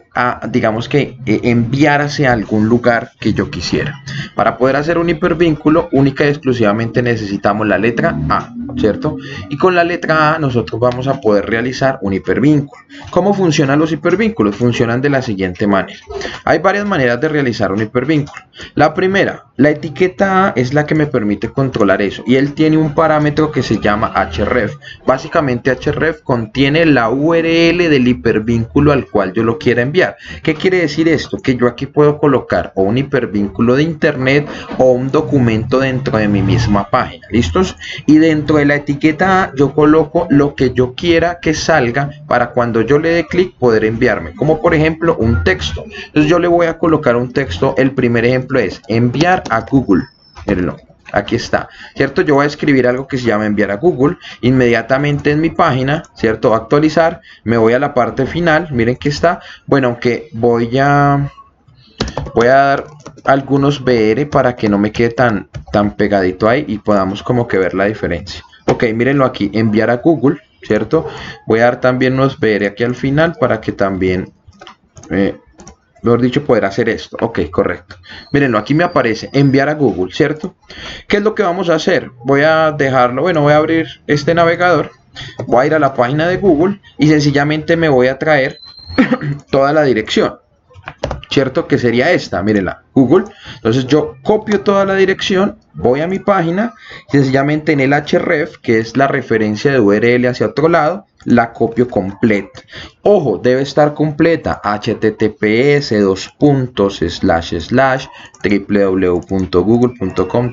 digamos que enviar hacia algún lugar que yo quisiera. Para poder hacer un hipervínculo única y exclusivamente necesitamos la letra A, ¿cierto? Y con la letra A nosotros vamos a poder realizar un hipervínculo. ¿Cómo funcionan los hipervínculos? Funcionan de la siguiente manera. Hay varias maneras de realizar un hipervínculo. La primera, la etiqueta A es la que me permite controlar eso y él tiene un parámetro que se llama href. Básicamente href contiene la URL del hipervínculo al cual yo lo quiera enviar. ¿Qué quiere decir esto? Que yo aquí puedo colocar o un hipervínculo de internet o un documento dentro de mi misma página. ¿Listos? Y dentro de la etiqueta A yo coloco lo que yo quiera que salga para cuando yo le dé clic poder enviarme, como por ejemplo un texto. Entonces yo le voy a colocar un texto. El primer ejemplo es enviar a Google. Mírenlo. Aquí está, ¿cierto? Yo voy a escribir algo que se llama enviar a Google. Inmediatamente en mi página, ¿cierto? Actualizar, me voy a la parte final. Miren que está. Bueno, aunque voy a dar algunos BR para que no me quede tan pegadito ahí y podamos como que ver la diferencia. Ok, mírenlo aquí, enviar a Google, ¿cierto? Voy a dar también unos BR aquí al final para que también... mejor dicho, poder hacer esto. Ok, correcto. Mírenlo, aquí me aparece enviar a Google, ¿cierto? ¿Qué es lo que vamos a hacer? Voy a dejarlo, bueno, voy a abrir este navegador, voy a ir a la página de Google y sencillamente me voy a traer toda la dirección. ¿cierto? Que sería esta, mírenla, Google. Entonces yo copio toda la dirección, voy a mi página, sencillamente en el href, que es la referencia de URL hacia otro lado, la copio completa. Ojo, debe estar completa, https://www.google.com,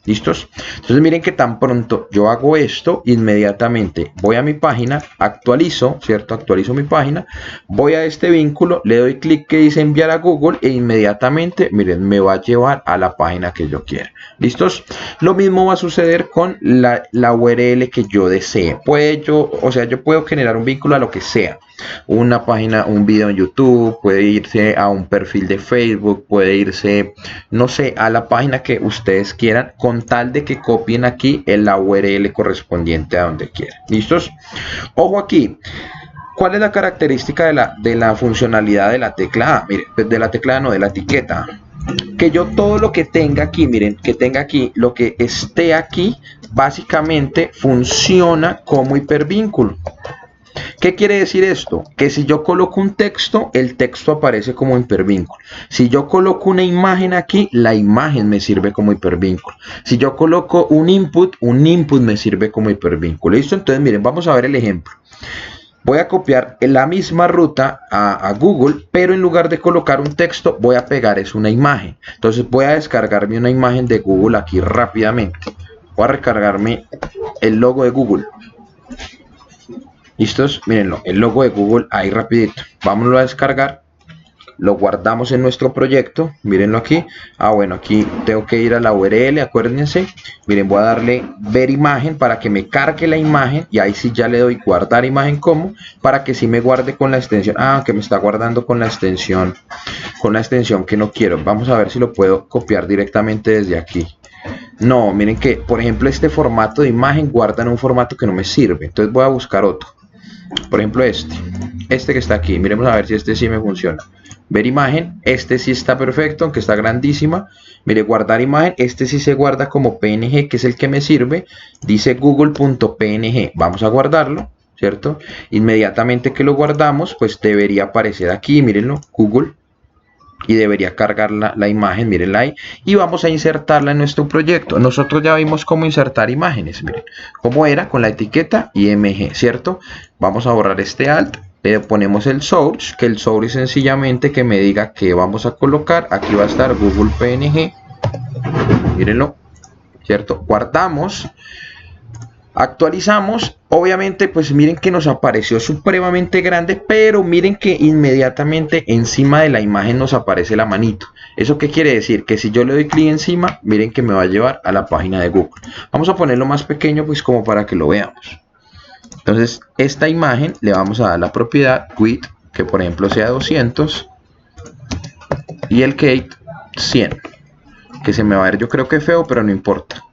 ¿listos? Entonces miren que tan pronto yo hago esto, inmediatamente voy a mi página, actualizo, ¿cierto? Actualizo mi página, voy a este vínculo, le doy clic que dice enviar a Google e inmediatamente, miren, me va a llevar a la página que yo quiera. ¿Listos? Lo mismo va a suceder con la URL que yo desee. Yo puedo generar un vínculo a lo que sea. Una página, un video en YouTube, puede irse a un perfil de Facebook, puede irse, no sé, a la página que ustedes quieran, con tal de que copien aquí la URL correspondiente a donde quieran. ¿Listos? Ojo aquí. ¿Cuál es la característica de la funcionalidad de la tecla A? Miren, de la tecla A, no, de la etiqueta A. Que yo todo lo que tenga aquí, miren, que tenga aquí, lo que esté aquí, básicamente funciona como hipervínculo. ¿Qué quiere decir esto? Que si yo coloco un texto, el texto aparece como hipervínculo. Si yo coloco una imagen aquí, la imagen me sirve como hipervínculo. Si yo coloco un input me sirve como hipervínculo. ¿Listo? Entonces, miren, vamos a ver el ejemplo. Voy a copiar la misma ruta a Google, pero en lugar de colocar un texto, voy a pegar una imagen. Entonces voy a descargarme una imagen de Google aquí rápidamente. Voy a recargarme el logo de Google. ¿Listos? Mírenlo, el logo de Google ahí rapidito. Vámonos a descargar. Lo guardamos en nuestro proyecto. Mírenlo aquí. Bueno, aquí tengo que ir a la URL, acuérdense. Miren, voy a darle ver imagen para que me cargue la imagen. Y ahí sí ya le doy guardar imagen como, para que sí me guarde con la extensión. Que me está guardando con la extensión que no quiero. Vamos a ver si lo puedo copiar directamente desde aquí. No, miren que, por ejemplo, este formato de imagen guarda en un formato que no me sirve. Entonces voy a buscar otro. Por ejemplo, este que está aquí. Miremos a ver si este sí me funciona. Ver imagen, este sí está perfecto, aunque está grandísima. Mire, guardar imagen, este sí se guarda como PNG, que es el que me sirve. Dice google.png. Vamos a guardarlo, ¿cierto? Inmediatamente que lo guardamos, pues debería aparecer aquí, mírenlo, Google. Y debería cargar la imagen, mírenla ahí. Y vamos a insertarla en nuestro proyecto. Nosotros ya vimos cómo insertar imágenes, miren. Cómo era con la etiqueta IMG, ¿cierto? Vamos a borrar este alt. Le ponemos el source, que el source es sencillamente que me diga que vamos a colocar. Aquí va a estar Google PNG. Mírenlo, ¿cierto? Guardamos. Actualizamos, obviamente pues miren que nos apareció supremamente grande, pero miren que inmediatamente encima de la imagen nos aparece la manito. ¿Eso qué quiere decir? Que si yo le doy clic encima, miren que me va a llevar a la página de Google. Vamos a ponerlo más pequeño pues como para que lo veamos. Entonces esta imagen le vamos a dar la propiedad width, que por ejemplo sea 200, y el height 100, que se me va a ver yo creo que feo, pero no importa.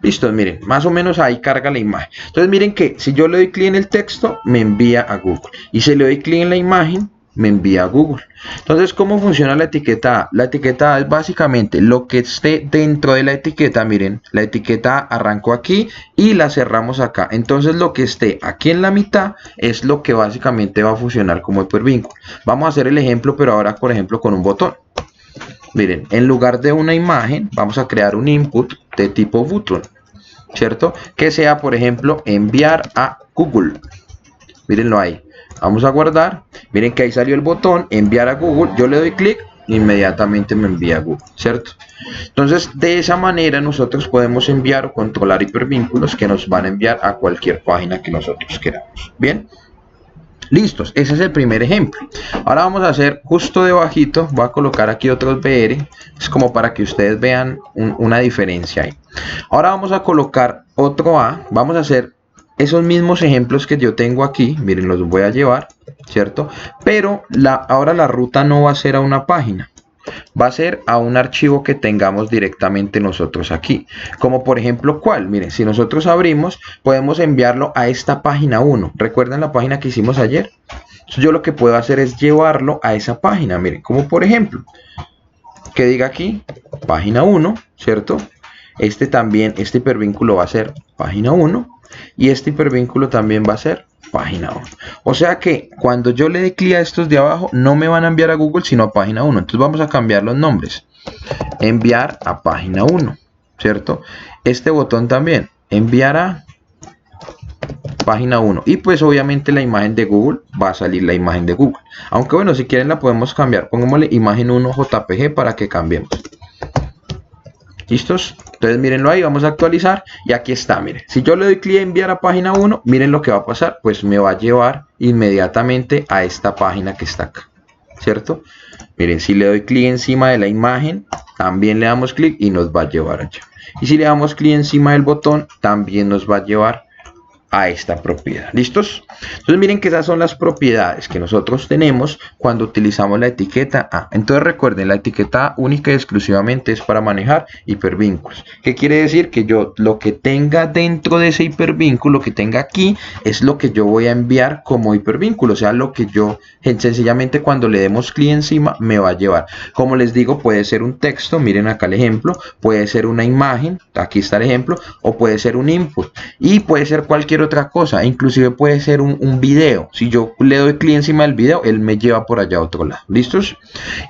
Listo, miren, más o menos ahí carga la imagen. Entonces miren que si yo le doy clic en el texto, me envía a Google. Y si le doy clic en la imagen, me envía a Google. Entonces, ¿cómo funciona la etiqueta A? La etiqueta A es básicamente lo que esté dentro de la etiqueta. Miren, la etiqueta A arrancó aquí y la cerramos acá. Entonces, lo que esté aquí en la mitad es lo que básicamente va a funcionar como hipervínculo. Vamos a hacer el ejemplo, pero ahora, por ejemplo, con un botón. Miren, en lugar de una imagen, vamos a crear un input de tipo button, ¿cierto? Que sea, por ejemplo, enviar a Google. Mírenlo ahí. Vamos a guardar. Miren que ahí salió el botón, enviar a Google. Yo le doy clic, inmediatamente me envía a Google, ¿cierto? Entonces, de esa manera nosotros podemos enviar o controlar hipervínculos que nos van a enviar a cualquier página que nosotros queramos. ¿Bien? Listos, ese es el primer ejemplo. Ahora vamos a hacer justo debajito, voy a colocar aquí otros BR, es como para que ustedes vean una diferencia ahí. Ahora vamos a colocar otro A, vamos a hacer esos mismos ejemplos que yo tengo aquí, miren, los voy a llevar, ¿cierto? Pero ahora la ruta no va a ser a una página. Va a ser a un archivo que tengamos directamente nosotros aquí. Como por ejemplo, ¿cuál? Miren, si nosotros abrimos, podemos enviarlo a esta página 1. ¿Recuerdan la página que hicimos ayer? Entonces, yo lo que puedo hacer es llevarlo a esa página. Miren, como por ejemplo, que diga aquí, página 1, ¿cierto? Este hipervínculo va a ser página 1. y este hipervínculo también va a ser página 1. O sea que cuando yo le dé clic a estos de abajo no me van a enviar a Google sino a página 1. Entonces vamos a cambiar los nombres. Enviar a página 1, ¿cierto? Este botón también, enviar a página 1, y pues obviamente la imagen de Google va a salir la imagen de Google, aunque bueno, si quieren la podemos cambiar, pongámosle imagen 1 JPG para que cambiemos. ¿Listos? Entonces mírenlo ahí, vamos a actualizar y aquí está, miren, si yo le doy clic a enviar a página 1, miren lo que va a pasar, pues me va a llevar inmediatamente a esta página que está acá, ¿cierto? Miren, si le doy clic encima de la imagen, también le damos clic y nos va a llevar allá, y si le damos clic encima del botón, también nos va a llevar a esta propiedad. ¿Listos? Entonces miren que esas son las propiedades que nosotros tenemos cuando utilizamos la etiqueta A. Entonces recuerden, la etiqueta A única y exclusivamente es para manejar hipervínculos. ¿Qué quiere decir? Que yo lo que tenga dentro de ese hipervínculo que tenga aquí es lo que yo voy a enviar como hipervínculo, o sea, lo que yo sencillamente cuando le demos clic encima me va a llevar. Como les digo, puede ser un texto, miren acá el ejemplo, puede ser una imagen, aquí está el ejemplo, o puede ser un input, y puede ser cualquier otra cosa, inclusive puede ser un video. Si yo le doy clic encima del video, él me lleva por allá a otro lado. ¿Listos?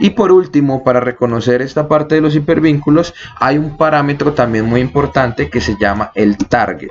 Y por último, para reconocer esta parte de los hipervínculos, hay un parámetro también muy importante que se llama el target.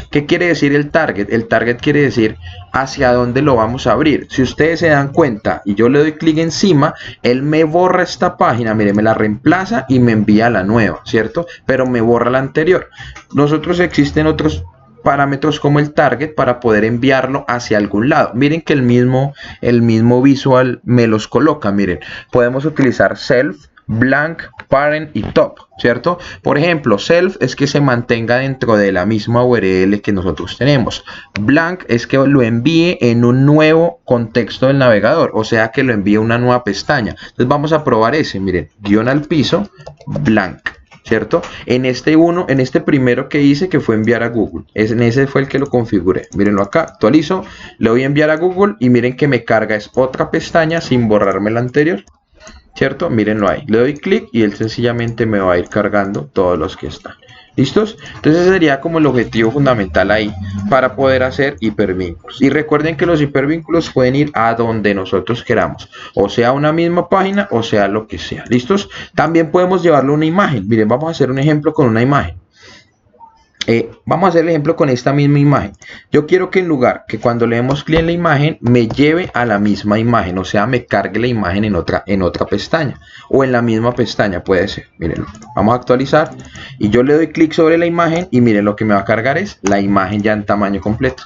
¿Qué quiere decir el target? El target quiere decir hacia dónde lo vamos a abrir. Si ustedes se dan cuenta y yo le doy clic encima, él me borra esta página, mire, me la reemplaza y me envía la nueva, ¿cierto? Pero me borra la anterior. Nosotros existen otros parámetros como el target para poder enviarlo hacia algún lado. Miren que el mismo visual me los coloca. Miren, podemos utilizar self, blank, parent y top, ¿cierto? Por ejemplo, self es que se mantenga dentro de la misma URL que nosotros tenemos. Blank es que lo envíe en un nuevo contexto del navegador, o sea que lo envíe a una nueva pestaña. Entonces vamos a probar ese, miren, guión al piso, blank, ¿cierto? En este primero que hice, que fue enviar a Google, en ese fue el que lo configuré. Mírenlo acá, actualizo, le voy a enviar a Google y miren que me carga es otra pestaña sin borrarme la anterior, ¿cierto? Mírenlo ahí, le doy clic y él sencillamente me va a ir cargando todos los que están. ¿Listos? Entonces ese sería como el objetivo fundamental ahí para poder hacer hipervínculos. Y recuerden que los hipervínculos pueden ir a donde nosotros queramos, o sea una misma página o sea lo que sea. ¿Listos? También podemos llevarlo a una imagen. Miren, vamos a hacer un ejemplo con una imagen. Vamos a hacer el ejemplo con esta misma imagen. Yo quiero que en lugar que cuando le demos clic en la imagen me lleve a la misma imagen, o sea me cargue la imagen en otra pestaña o en la misma pestaña, puede ser. Miren, vamos a actualizar y yo le doy clic sobre la imagen y miren, lo que me va a cargar es la imagen ya en tamaño completo,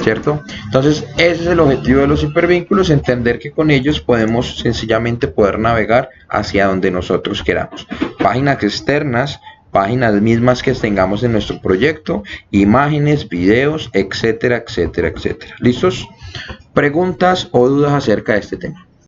¿cierto? Entonces ese es el objetivo de los hipervínculos, entender que con ellos podemos sencillamente poder navegar hacia donde nosotros queramos, páginas externas, páginas mismas que tengamos en nuestro proyecto, imágenes, videos, etcétera, etcétera, etcétera. ¿Listos? ¿Preguntas o dudas acerca de este tema?